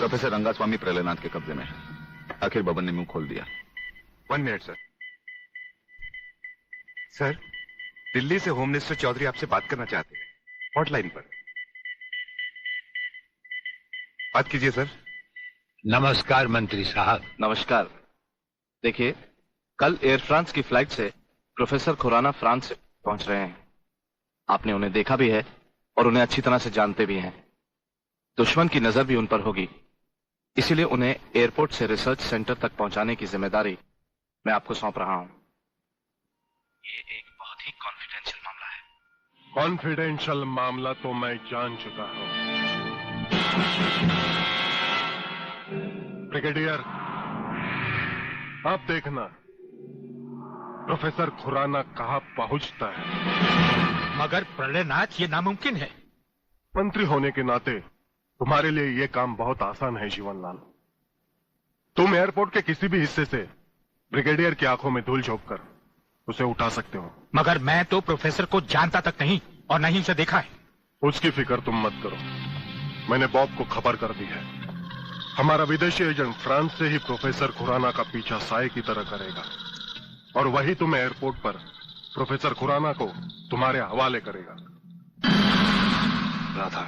Professor Rangaswamy Pralaynath के कब्जे में है। आखिर बबन ने मुंह खोल दिया। 1 मिनट सर। सर, दिल्ली से होम मिनिस्टर चौधरी आपसे बात करना चाहते हैं, हॉटलाइन पर। बात कीजिए सर। नमस्कार मंत्री साहब। नमस्कार। देखिए, कल एयर फ्रांस की फ्लाइट से प्रोफेसर खुराना फ्रांस से पहुंच रहे हैं। आपने उन्हें देखा भी है और उन्हें अच्छी तरह से जानते भी हैं। दुश्मन की नजर भी उन पर होगी, इसीलिए उन्हें एयरपोर्ट से रिसर्च सेंटर तक पहुंचाने की जिम्मेदारी मैं आपको सौंप रहा हूं। ये एक बहुत ही कॉन्फिडेंशियल मामला है। कॉन्फिडेंशियल मामला तो मैं जान चुका हूं। ब्रिगेडियर, आप देखना प्रोफेसर खुराना कहां पहुंचता है। मगर प्रलयनाथ, ये नामुमकिन है। मंत्री होने के नाते तुम्हारे लिए यह काम बहुत आसान है जीवनलाल। तुम एयरपोर्ट के किसी भी हिस्से से ब्रिगेडियर की आंखों में धूल झोंककर उसे उठा सकते हो। मगर मैं तो प्रोफेसर को जानता तक नहीं और नहीं उसे देखा है। उसकी फिक्र तुम मत करो, मैंने बॉब को खबर कर दी है। हमारा विदेशी एजेंट फ्रांस से ही प्रोफेसर खुराना का पीछा साए की तरह करेगा और वही तुम्हें एयरपोर्ट पर प्रोफेसर खुराना को तुम्हारे हवाले करेगा। राधा,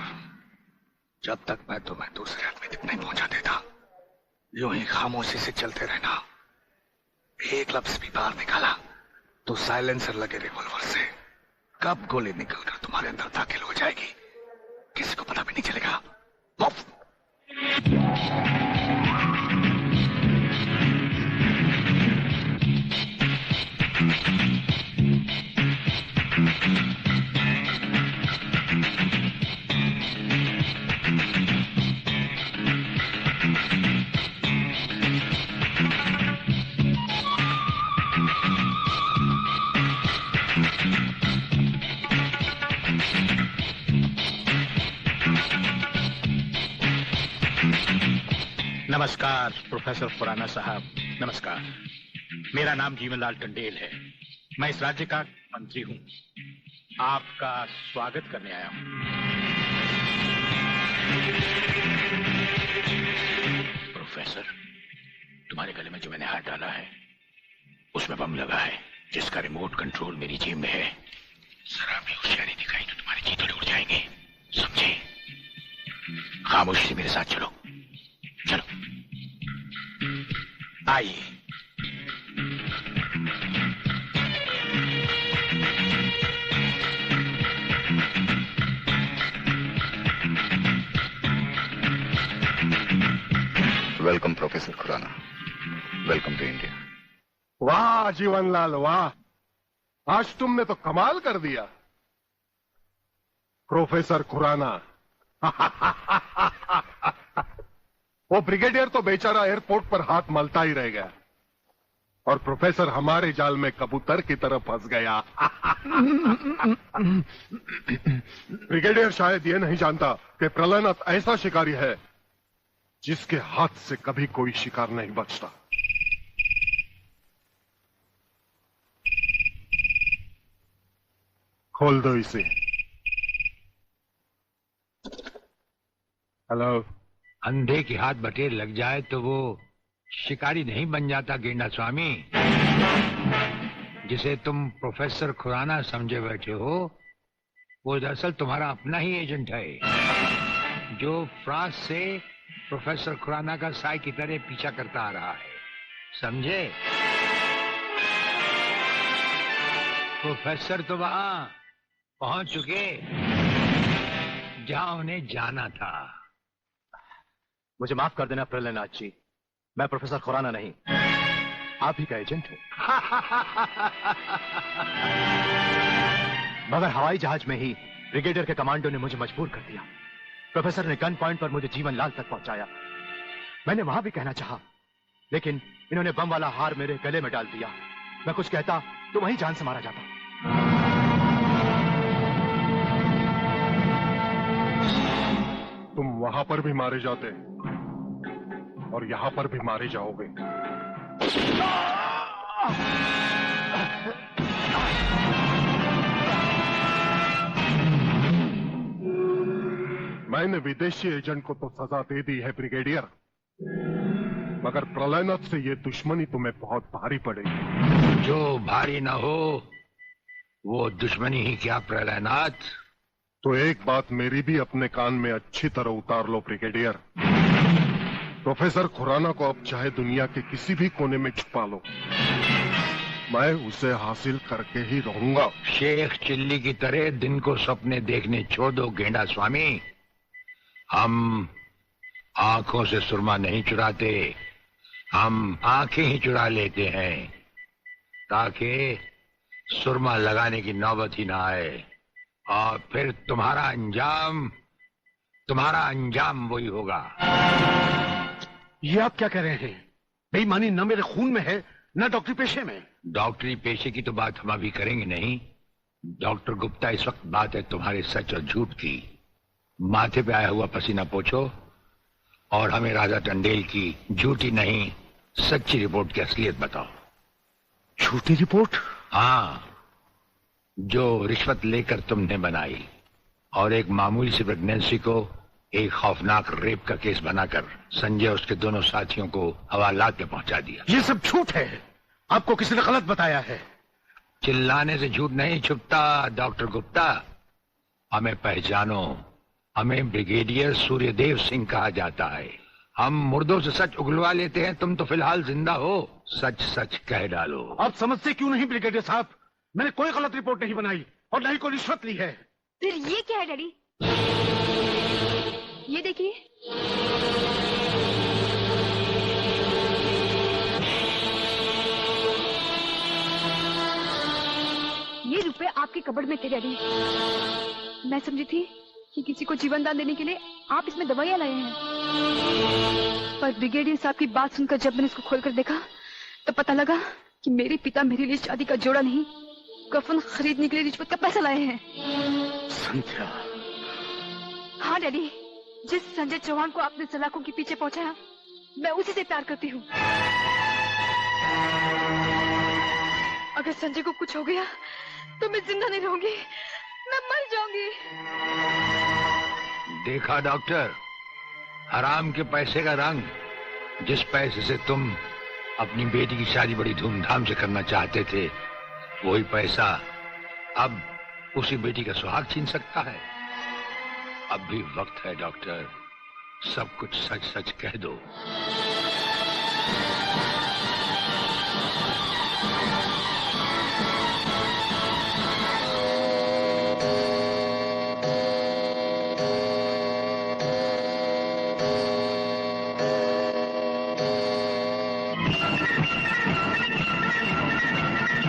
जब तक मैं तुम्हें दूसरे आदमी तक नहीं पहुंचा देता, यूं ही खामोशी से चलते रहना। एक लफ्ज भी बाहर निकाला तो साइलेंसर लगे रिवॉल्वर से कब गोली निकलकर तुम्हारे अंदर दाखिल हो जाएगी किसी को पता भी नहीं चलेगा। नमस्कार प्रोफेसर खुराना साहब, नमस्कार। मेरा नाम जीवनलाल टंडेल है। मैं इस राज्य का मंत्री हूं। आपका स्वागत करने आया हूं। प्रोफेसर, तुम्हारे गले में जो मैंने हाथ डाला है उसमें बम लगा है जिसका रिमोट कंट्रोल मेरी जेब में है। जरा भी होशियारी दिखाई तो तुम्हारे चीथड़े उड़ जाएंगे, समझे? खामोशी से मेरे साथ चलो। चलो आइए। Welcome professor Khurana, welcome to India. वाह जीवनलाल वाह, आज तुमने तो कमाल कर दिया। प्रोफेसर खुराना वो ब्रिगेडियर तो बेचारा एयरपोर्ट पर हाथ मलता ही रह गया और प्रोफेसर हमारे जाल में कबूतर की तरह फंस गया। ब्रिगेडियर शायद ये नहीं जानता कि प्रलयनाथ ऐसा शिकारी है जिसके हाथ से कभी कोई शिकार नहीं बचता। खोल दो इसे। हेलो। अंधे के हाथ बटेर लग जाए तो वो शिकारी नहीं बन जाता गेंडा स्वामी। जिसे तुम प्रोफेसर खुराना समझे बैठे हो वो दरअसल तुम्हारा अपना ही एजेंट है जो फ्रांस से प्रोफेसर खुराना का साई की तरह पीछा करता आ रहा है, समझे? प्रोफेसर तो वहां पहुंच चुके जहां उन्हें जाना था। मुझे माफ कर देना प्रलयनाथ जी, मैं प्रोफेसर खुराना नहीं, आप ही का एजेंट हूं। मगर हवाई जहाज में ही ब्रिगेडियर के कमांडो ने मुझे मजबूर कर दिया। प्रोफेसर ने गन पॉइंट पर मुझे जीवनलाल तक पहुंचाया। मैंने वहां भी कहना चाहा, लेकिन इन्होंने बम वाला हार मेरे गले में डाल दिया। मैं कुछ कहता तो वहीं जान से मारा जाता। तुम वहां पर भी मारे जाते और यहां पर भी मारे जाओगे। मैंने विदेशी एजेंट को तो सजा दे दी है ब्रिगेडियर, मगर प्रलयनाथ से ये दुश्मनी तुम्हें बहुत भारी पड़ेगी। जो भारी ना हो वो दुश्मनी ही क्या प्रलयनाथ। तो एक बात मेरी भी अपने कान में अच्छी तरह उतार लो ब्रिगेडियर। प्रोफेसर खुराना को अब चाहे दुनिया के किसी भी कोने में छुपा लो, मैं उसे हासिल करके ही रहूंगा। शेख चिल्ली की तरह दिन को सपने देखने छोड़ दो गेंडा स्वामी। हम आंखों से सुरमा नहीं चुराते, हम आंखें ही चुरा लेते हैं ताकि सुरमा लगाने की नौबत ही ना आए, और फिर तुम्हारा अंजाम वही होगा। ये आप क्या कह रहे हैं? बेईमानी न मेरे खून में है न डॉक्टरी पेशे में। डॉक्टरी पेशे की तो बात हम अभी करेंगे नहीं। डॉक्टर गुप्ता, इस वक्त बात है तुम्हारे सच और झूठ की। माथे पे आया हुआ पसीना पोछो और हमें राजा टंडेल की झूठी नहीं सच्ची रिपोर्ट की असलियत बताओ। झूठी रिपोर्ट? हाँ, जो रिश्वत लेकर तुमने बनाई और एक मामूली सी प्रेगनेंसी को एक खौफनाक रेप का केस बनाकर संजय उसके दोनों साथियों को हवालात में पहुंचा दिया। ये सब झूठ है, आपको किसी ने गलत बताया है। चिल्लाने से झूठ नहीं छुपता डॉक्टर गुप्ता। हमें पहचानो, हमें ब्रिगेडियर सूर्यदेव सिंह कहा जाता है। हम मुर्दों से सच उगलवा लेते हैं, तुम तो फिलहाल जिंदा हो, सच सच कह डालो। आप समझते क्यों नहीं ब्रिगेडियर साहब? मैंने कोई गलत रिपोर्ट नहीं बनाई और न ही कोई रिश्वत ली है। फिर ये क्या है डैडी? ये देखिए, ये रुपए आपके कबड़ में थे डैडी। मैं समझी थी कि किसी को जीवन दान देने के लिए आप इसमें दवाइयां लाए हैं, पर ब्रिगेडियर साहब की बात सुनकर जब मैंने इसको खोलकर देखा तो पता लगा कि मेरे पिता मेरे लिए शादी का जोड़ा नहीं, कफन खरीदने के लिए रिश्वत का पैसा लाए हैं। संध्या। हाँ डैडी, जिस संजय चौहान को आपने सलाखों के पीछे पहुंचाया, मैं उसी से प्यार करती हूँ। अगर संजय को कुछ हो गया तो मैं जिंदा नहीं रहूंगी, मैं मर जाऊंगी। देखा डॉक्टर, हराम के पैसे का रंग। जिस पैसे से तुम अपनी बेटी की शादी बड़ी धूमधाम से करना चाहते थे, वही पैसा अब उसी बेटी का सुहाग छीन सकता है। अब भी वक्त है डॉक्टर, सब कुछ सच सच कह दो।